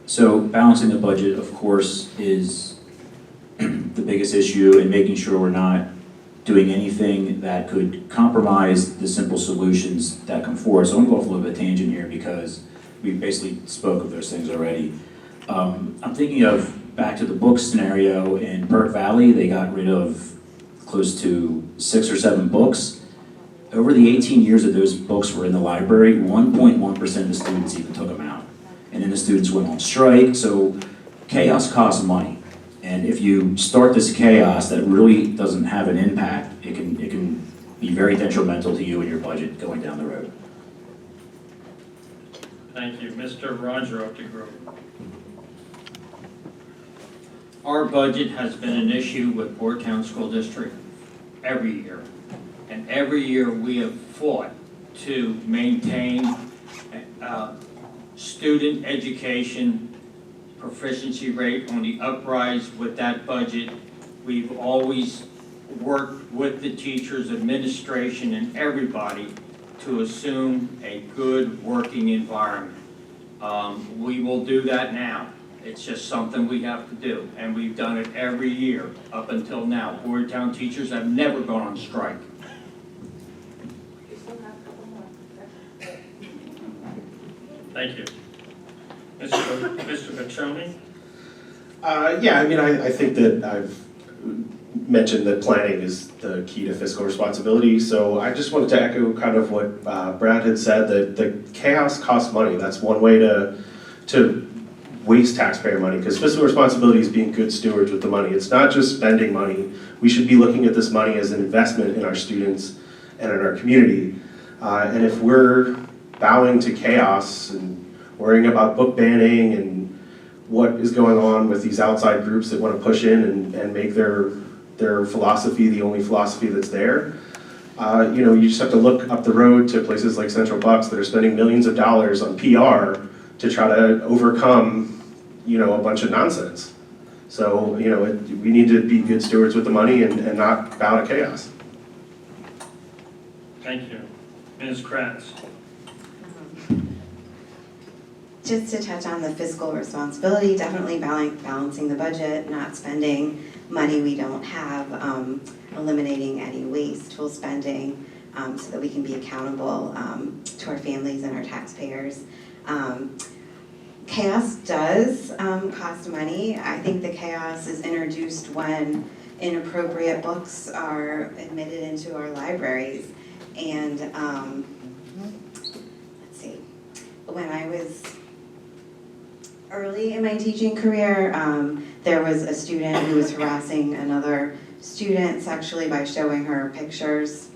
So balancing the budget, of course, is the biggest issue, and making sure we're not doing anything that could compromise the simple solutions that come forward. So I'm going to go off a little bit of tangent here because we basically spoke of those things already. I'm thinking of back to the book scenario in Burke Valley. They got rid of close to 6 or 7 books. Over the 18 years that those books were in the library, 1.1% of the students even took them out. And then the students went on strike. So chaos costs money. And if you start this chaos that really doesn't have an impact, it can be very detrimental to you and your budget going down the road. Thank you. Mr. Roger of the group. Our budget has been an issue with Boyertown School District every year. And every year we have fought to maintain student education proficiency rate on the uprise with that budget. We've always worked with the teachers, administration, and everybody to assume a good working environment. We will do that now. It's just something we have to do, and we've done it every year up until now. Boyertown teachers have never gone on strike. Thank you. Mr. Petroni? Yeah, I mean, I think that I've mentioned that planning is the key to fiscal responsibility. So I just wanted to echo kind of what Brad had said, that the chaos costs money. That's one way to waste taxpayer money, because fiscal responsibility is being good stewards with the money. It's not just spending money. We should be looking at this money as an investment in our students and in our community. And if we're bowing to chaos and worrying about book banning and what is going on with these outside groups that want to push in and make their philosophy the only philosophy that's there, you just have to look up the road to places like Central Bucks that are spending millions of dollars on PR to try to overcome, a bunch of nonsense. So, we need to be good stewards with the money and not bow to chaos. Thank you. Ms. Kratz? Just to touch on the fiscal responsibility, definitely balancing the budget, not spending money we don't have, eliminating any wasteful spending so that we can be accountable to our families and our taxpayers. Chaos does cost money. I think the chaos is introduced when inappropriate books are admitted into our libraries. And let's see, when I was early in my teaching career, there was a student who was harassing another student sexually by showing her pictures.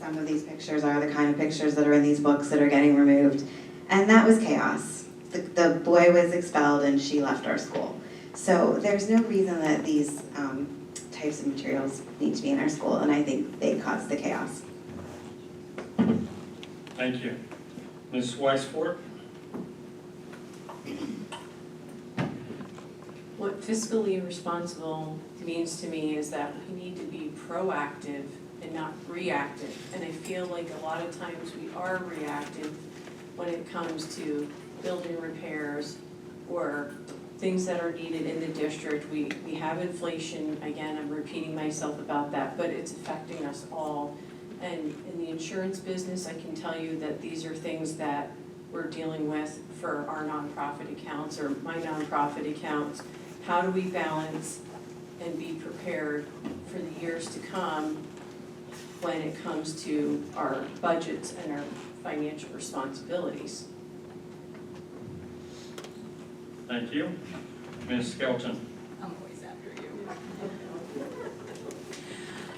Some of these pictures are the kind of pictures that are in these books that are getting removed. And that was chaos. The boy was expelled and she left our school. So there's no reason that these types of materials need to be in our school, and I think they cause the chaos. Thank you. Ms. Weisford? What fiscally responsible means to me is that we need to be proactive and not reactive. And I feel like a lot of times we are reactive when it comes to building repairs or things that are needed in the district. We have inflation, again, I'm repeating myself about that, but it's affecting us all. And in the insurance business, I can tell you that these are things that we're dealing with for our nonprofit accounts or my nonprofit accounts. How do we balance and be prepared for the years to come when it comes to our budgets and our financial responsibilities? Thank you. Ms. Skelton? I'm always after you.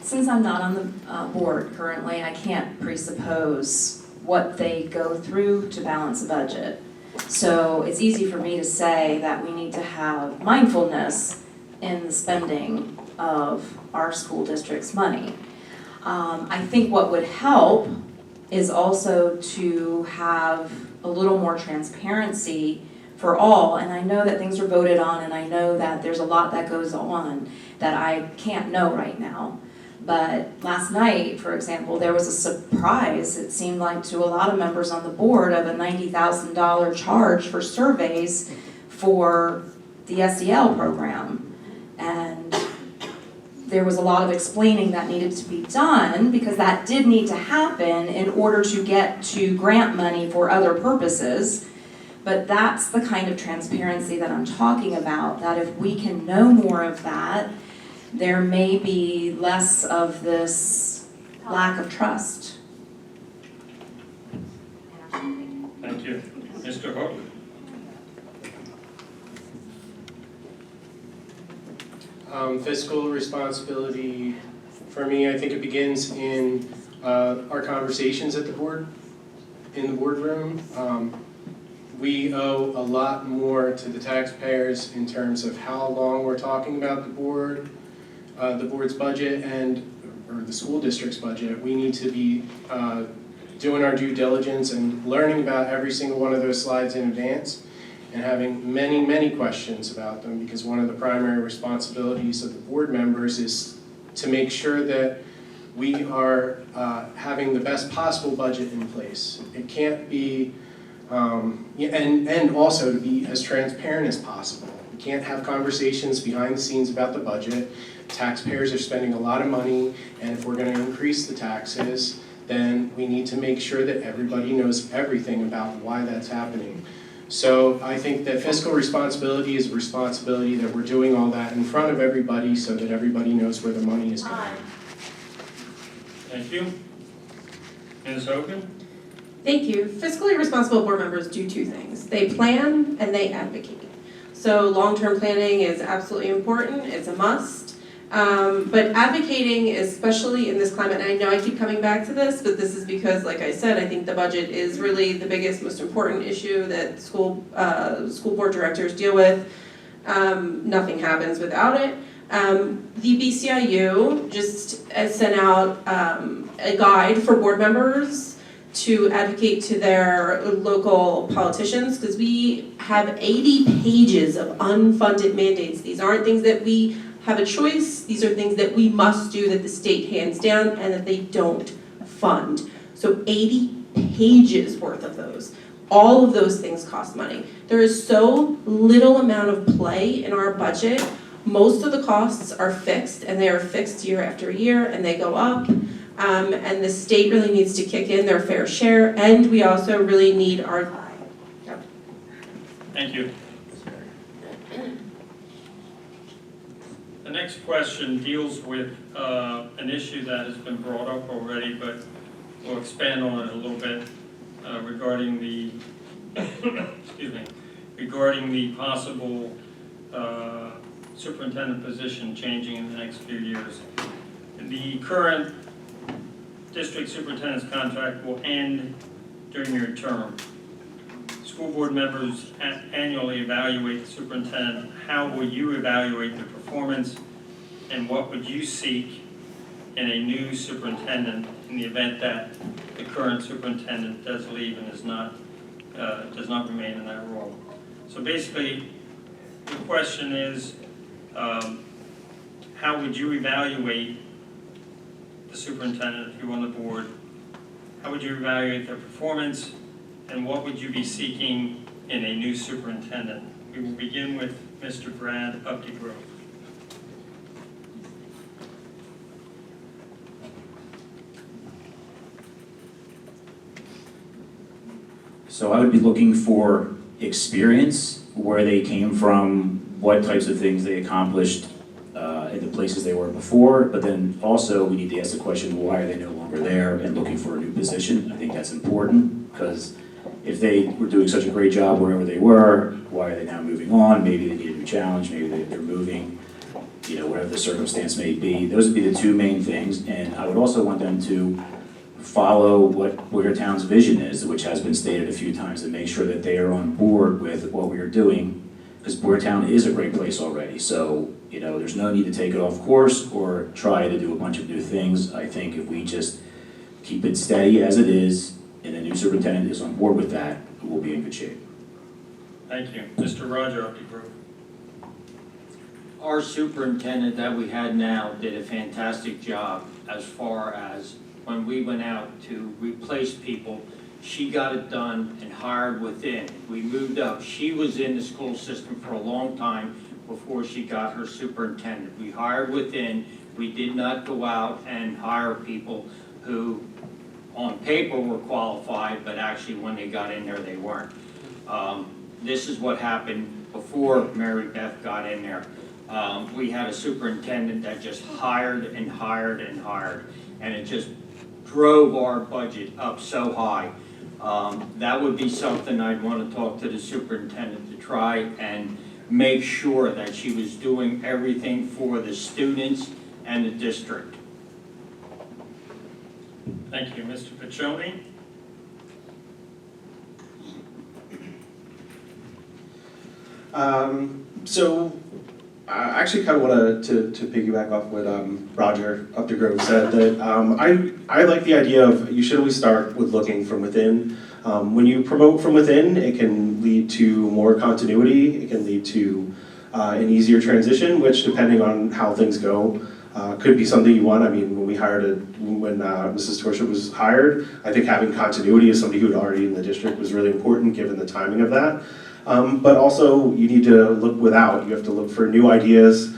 Since I'm not on the board currently, I can't presuppose what they go through to balance a budget. So it's easy for me to say that we need to have mindfulness in the spending of our school district's money. I think what would help is also to have a little more transparency for all, and I know that things are voted on, and I know that there's a lot that goes on that I can't know right now. But last night, for example, there was a surprise, it seemed like, to a lot of members on the board of a $90,000 charge for surveys for the SEL program. And there was a lot of explaining that needed to be done because that did need to happen in order to get to grant money for other purposes. But that's the kind of transparency that I'm talking about, that if we can know more of that, there may be less of this lack of trust. Thank you. Mr. Hook? Fiscal responsibility, for me, I think it begins in our conversations at the board, in the boardroom. We owe a lot more to the taxpayers in terms of how long we're talking about the board's budget or the school district's budget. We need to be doing our due diligence and learning about every single one of those slides in advance and having many, many questions about them, because one of the primary responsibilities of the board members is to make sure that we are having the best possible budget in place. It can't be, and also to be as transparent as possible. We can't have conversations behind the scenes about the budget. Taxpayers are spending a lot of money, and if we're going to increase the taxes, then we need to make sure that everybody knows everything about why that's happening. So I think that fiscal responsibility is a responsibility that we're doing all that in front of everybody so that everybody knows where the money is going. Thank you. Ms. Hogan? Thank you. Fiscally responsible board members do two things. They plan and they advocate. So long-term planning is absolutely important. It's a must. But advocating, especially in this climate, and I know I keep coming back to this, but this is because, like I said, I think the budget is really the biggest, most important issue that school board directors deal with. Nothing happens without it. The BCIU just sent out a guide for board members to advocate to their local politicians, because we have 80 pages of unfunded mandates. These aren't things that we have a choice. These are things that we must do, that the state hands down and that they don't fund. So 80 pages worth of those. All of those things cost money. There is so little amount of play in our budget. Most of the costs are fixed, and they are fixed year after year, and they go up. And the state really needs to kick in their fair share, and we also really need our... Thank you. The next question deals with an issue that has been brought up already, but we'll expand on it a little bit regarding the regarding the possible superintendent position changing in the next few years. The current district superintendent's contract will end during your term. School board members annually evaluate the superintendent. How will you evaluate the performance, and what would you seek in a new superintendent in the event that the current superintendent does leave and does not remain in that role? So basically, the question is, how would you evaluate the superintendent if you're on the board? How would you evaluate their performance, and what would you be seeking in a new superintendent? We will begin with Mr. Brad Updegrove. So I would be looking for experience, where they came from, what types of things they accomplished in the places they were before, but then also we need to ask the question, why are they no longer there, and looking for a new position. I think that's important, because if they were doing such a great job wherever they were, why are they now moving on? Maybe they need a new challenge, maybe they're moving, whatever the circumstance may be. Those would be the two main things, and I would also want them to follow what Boyertown's vision is, which has been stated a few times, and make sure that they are on board with what we are doing, because Boyertown is a great place already. So, there's no need to take it off course or try to do a bunch of new things. I think if we just keep it steady as it is, and the new superintendent is on board with that, we'll be in good shape. Thank you. Mr. Roger Updegrove. Our superintendent that we had now did a fantastic job as far as when we went out to replace people. She got it done and hired within. We moved up. She was in the school system for a long time before she got her superintendent. We hired within. We did not go out and hire people who on paper were qualified, but actually when they got in there, they weren't. This is what happened before Mary Beth got in there. We had a superintendent that just hired and hired and hired, and it just drove our budget up so high. That would be something I'd want to talk to the superintendent to try and make sure that she was doing everything for the students and the district. Thank you. Mr. Piccioni? So I actually kind of want to piggyback off what Roger Updegrove said, that I like the idea of you should always start with looking from within. When you promote from within, it can lead to more continuity, it can lead to an easier transition, which depending on how things go, could be something you want. I mean, when Mrs. Torship was hired, I think having continuity as somebody who had already in the district was really important given the timing of that. But also you need to look without. You have to look for new ideas.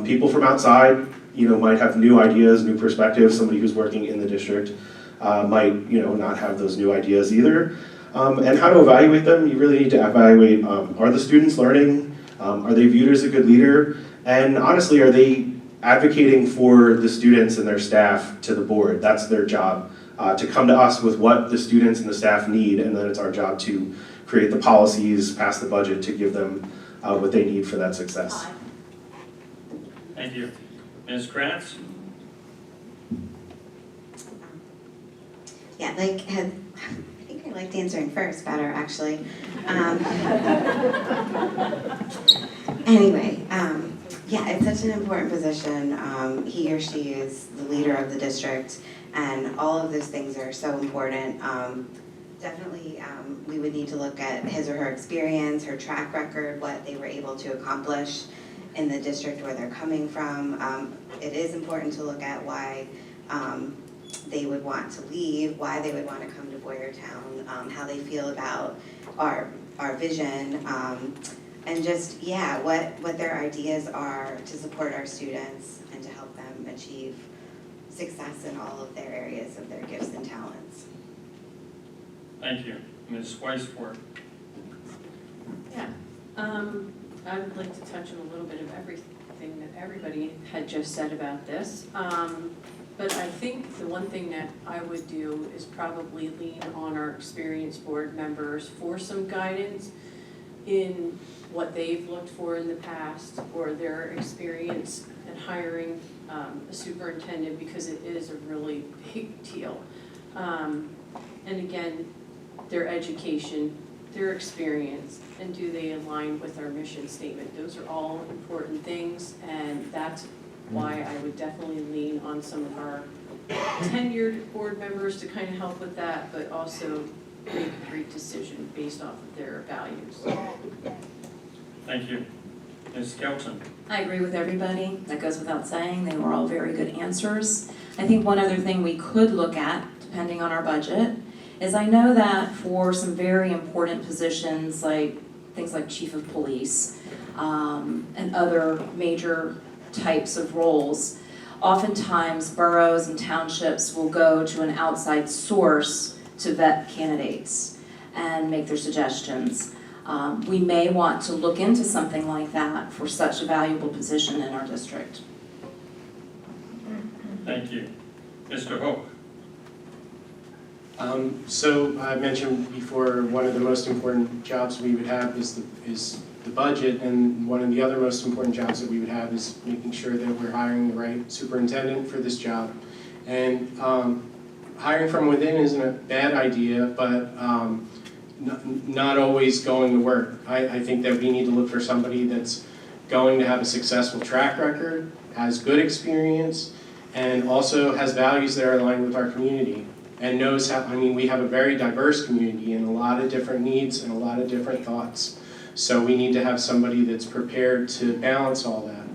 People from outside, might have new ideas, new perspectives. Somebody who's working in the district might, not have those new ideas either. And how to evaluate them, you really need to evaluate, are the students learning? Are they viewed as a good leader? And honestly, are they advocating for the students and their staff to the board? That's their job, to come to us with what the students and the staff need, and then it's our job to create the policies, pass the budget to give them what they need for that success. Thank you. Ms. Kratz? Yeah, I think I liked answering first better, actually. Anyway, yeah, it's such an important position. He or she is the leader of the district, and all of those things are so important. Definitely, we would need to look at his or her experience, her track record, what they were able to accomplish in the district where they're coming from. It is important to look at why they would want to leave, why they would want to come to Boyertown, how they feel about our vision, and just, yeah, what their ideas are to support our students and to help them achieve success in all of their areas of their gifts and talents. Thank you. Ms. Weisford? Yeah, I would like to touch on a little bit of everything that everybody had just said about this. But I think the one thing that I would do is probably lean on our experienced board members for some guidance in what they've looked for in the past or their experience in hiring a superintendent, because it is a really big deal. And again, their education, their experience, and do they align with our mission statement? Those are all important things, and that's why I would definitely lean on some of our tenured board members to kind of help with that, but also make a great decision based off of their values. Thank you. Ms. Skelton? I agree with everybody. That goes without saying. They were all very good answers. I think one other thing we could look at, depending on our budget, is I know that for some very important positions, like things like chief of police and other major types of roles, oftentimes boroughs and townships will go to an outside source to vet candidates and make their suggestions. We may want to look into something like that for such a valuable position in our district. Thank you. Mr. Hope? So I mentioned before, one of the most important jobs we would have is the budget, and one of the other most important jobs that we would have is making sure that we're hiring the right superintendent for this job. And hiring from within isn't a bad idea, but not always going to work. I think that we need to look for somebody that's going to have a successful track record, has good experience, and also has values that are aligned with our community. And knows how, we have a very diverse community and a lot of different needs and a lot of different thoughts. So we need to have somebody that's prepared to balance all that.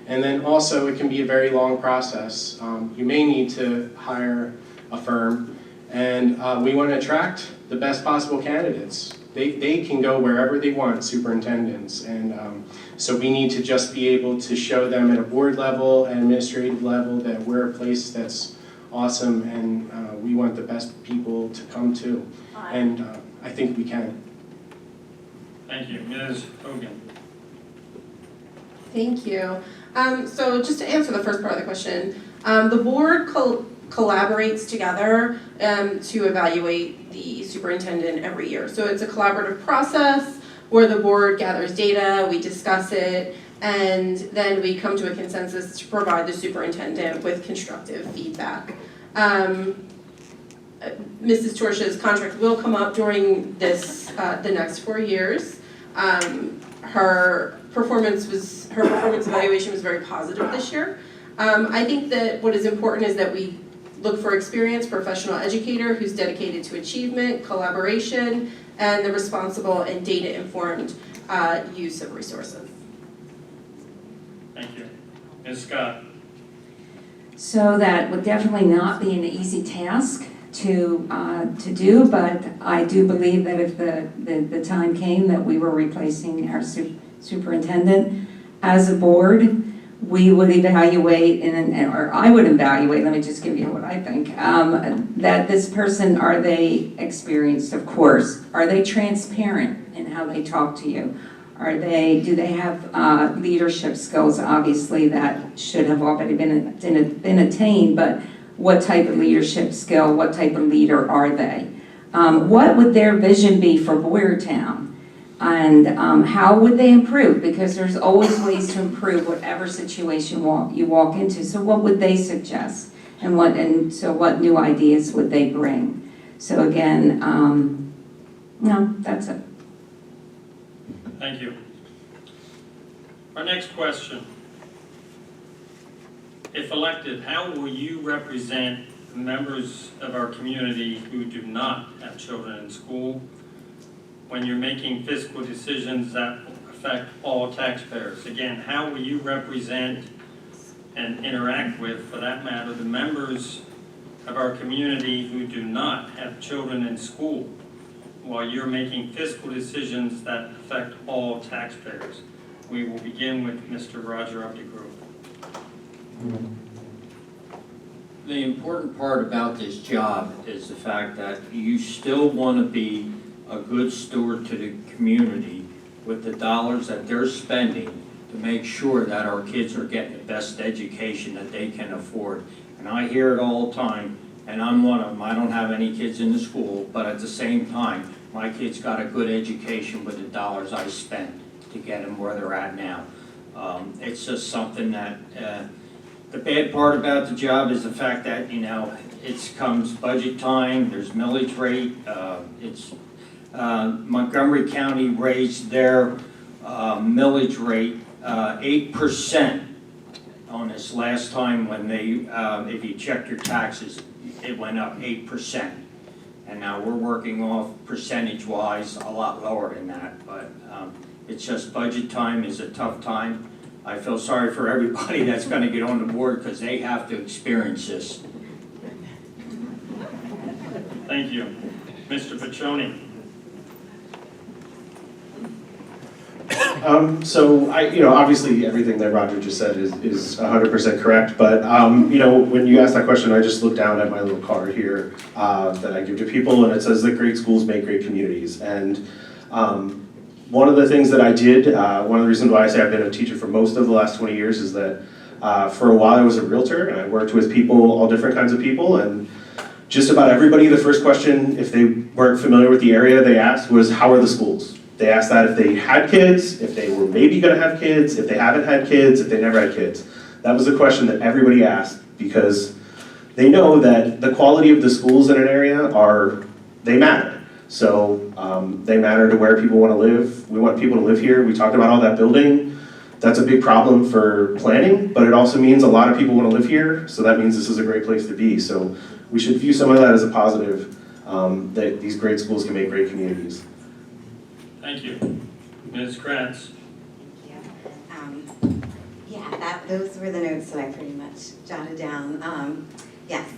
And then also it can be a very long process. You may need to hire a firm, and we want to attract the best possible candidates. They can go wherever they want, superintendents, and so we need to just be able to show them at a board level and administrative level that we're a place that's awesome, and we want the best people to come to, and I think we can. Thank you. Ms. Hogan. Thank you. So just to answer the first part of the question, the board collaborates together to evaluate the superintendent every year. So it's a collaborative process where the board gathers data, we discuss it, and then we come to a consensus to provide the superintendent with constructive feedback. Mrs. Torsh's contract will come up during the next 4 years. Her performance evaluation was very positive this year. I think that what is important is that we look for experienced professional educator who's dedicated to achievement, collaboration, and the responsible and data-informed use of resources. Thank you. Ms. Scott. So that would definitely not be an easy task to do, but I do believe that if the time came that we were replacing our superintendent, as a board, we would evaluate, or I would evaluate, let me just give you what I think, that this person, are they experienced, of course? Are they transparent in how they talk to you? Do they have leadership skills, obviously, that should have already been attained, but what type of leadership skill, what type of leader are they? What would their vision be for Boyertown? And how would they improve? Because there's always ways to improve whatever situation you walk into. So what would they suggest? And so what new ideas would they bring? So again, no, that's it. Thank you. Our next question. If elected, how will you represent members of our community who do not have children in school when you're making fiscal decisions that affect all taxpayers? Again, how will you represent and interact with, for that matter, the members of our community who do not have children in school while you're making fiscal decisions that affect all taxpayers? We will begin with Mr. Roger Updegrove. The important part about this job is the fact that you still want to be a good steward to the community with the dollars that they're spending to make sure that our kids are getting the best education that they can afford. And I hear it all the time, and I'm one of them. I don't have any kids in the school, but at the same time, my kids got a good education with the dollars I spent to get them where they're at now. It's just something that, the bad part about the job is the fact that, it comes budget time, there's millage rate, Montgomery County raised their millage rate 8% on this last time when they, if you check your taxes, it went up 8%. And now we're working off percentage-wise a lot lower than that, but it's just budget time is a tough time. I feel sorry for everybody that's going to get on the board because they have to experience this. Thank you. Mr. Piccioni. So obviously everything that Roger just said is 100% correct, but when you asked that question, I just looked down at my little card here that I give to people, and it says that great schools make great communities. And one of the things that I did, one of the reasons why I say I've been a teacher for most of the last 20 years is that for a while I was a realtor, and I worked with people, all different kinds of people, and just about everybody, the first question, if they weren't familiar with the area, they asked was, how are the schools? They asked that if they had kids, if they were maybe going to have kids, if they haven't had kids, if they never had kids. That was the question that everybody asked because they know that the quality of the schools in an area they matter. So they matter to where people want to live. We want people to live here. We talked about all that building. That's a big problem for planning, but it also means a lot of people want to live here. So that means this is a great place to be. So we should view some of that as a positive, that these great schools can make great communities. Thank you. Ms. Kratz. Those were the notes that I pretty much jotted down. Yes,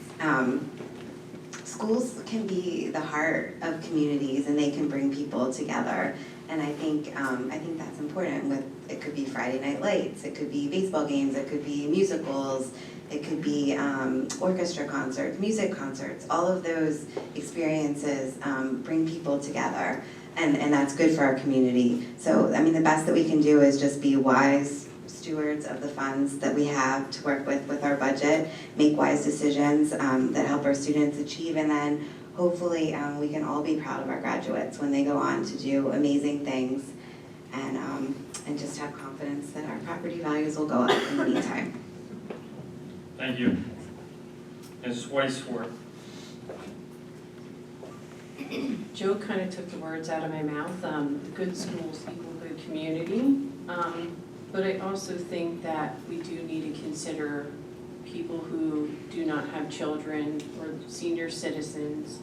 schools can be the heart of communities and they can bring people together. And I think that's important. It could be Friday night lights, it could be baseball games, it could be musicals, it could be orchestra concerts, music concerts. All of those experiences bring people together, and that's good for our community. So, I mean, the best that we can do is just be wise stewards of the funds that we have to work with our budget, make wise decisions that help our students achieve, and then hopefully we can all be proud of our graduates when they go on to do amazing things, and just have confidence that our property values will go up in the meantime. Thank you. Ms. Weisworth. Joe kind of took the words out of my mouth. Good schools equal good community. But I also think that we do need to consider people who do not have children or senior citizens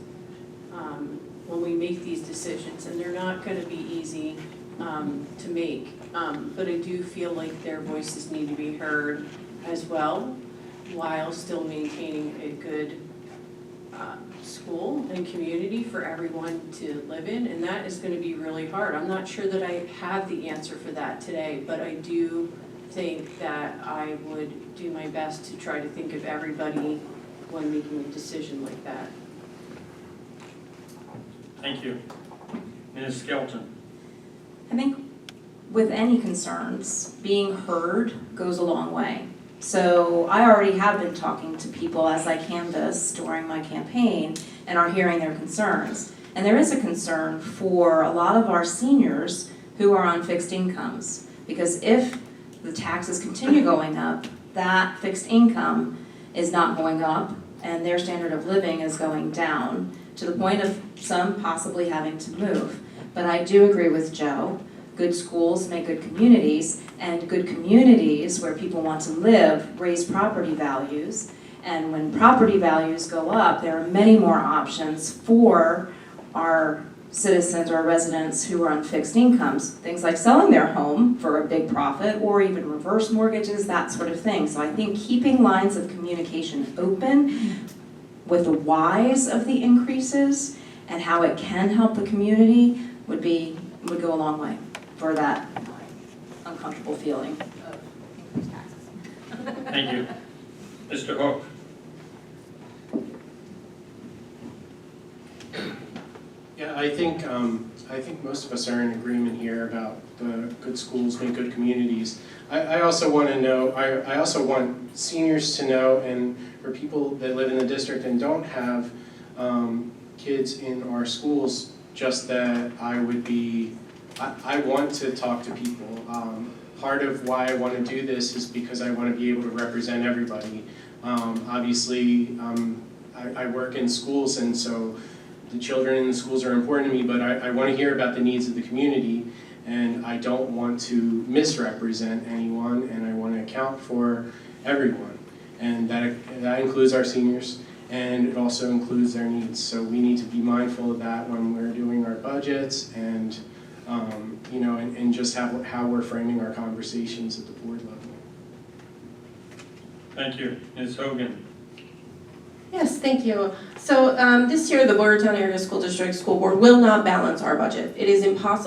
when we make these decisions. And they're not going to be easy to make. But I do feel like their voices need to be heard as well, while still maintaining a good school and community for everyone to live in, and that is going to be really hard. I'm not sure that I have the answer for that today, but I do think that I would do my best to try to think of everybody when making a decision like that. Thank you. Ms. Skelton. I think with any concerns, being heard goes a long way. So I already have been talking to people as I canvass during my campaign and are hearing their concerns. And there is a concern for a lot of our seniors who are on fixed incomes, because if the taxes continue going up, that fixed income is not going up and their standard of living is going down to the point of some possibly having to move. But I do agree with Joe. Good schools make good communities, and good communities where people want to live raise property values. And when property values go up, there are many more options for our citizens or residents who are on fixed incomes. Things like selling their home for a big profit, or even reverse mortgages, that sort of thing. So I think keeping lines of communication open with the whys of the increases and how it can help the community would go a long way for that uncomfortable feeling of increased taxes. Thank you. Mr. Hook. Yeah, I think most of us are in agreement here about the good schools make good communities. I also want to know, I also want seniors to know, and for people that live in the district and don't have kids in our schools, just that I want to talk to people. Part of why I want to do this is because I want to be able to represent everybody. Obviously, I work in schools, and so the children in the schools are important to me, but I want to hear about the needs of the community, and I don't want to misrepresent anyone, and I want to account for everyone. And that includes our seniors, and it also includes their needs. So we need to be mindful of that when we're doing our budgets, and and just how we're framing our conversations at the board level. Thank you. Ms. Hogan. Yes, thank you. So this year, the Boyertown Area School District School Board will not balance our budget. It is impossible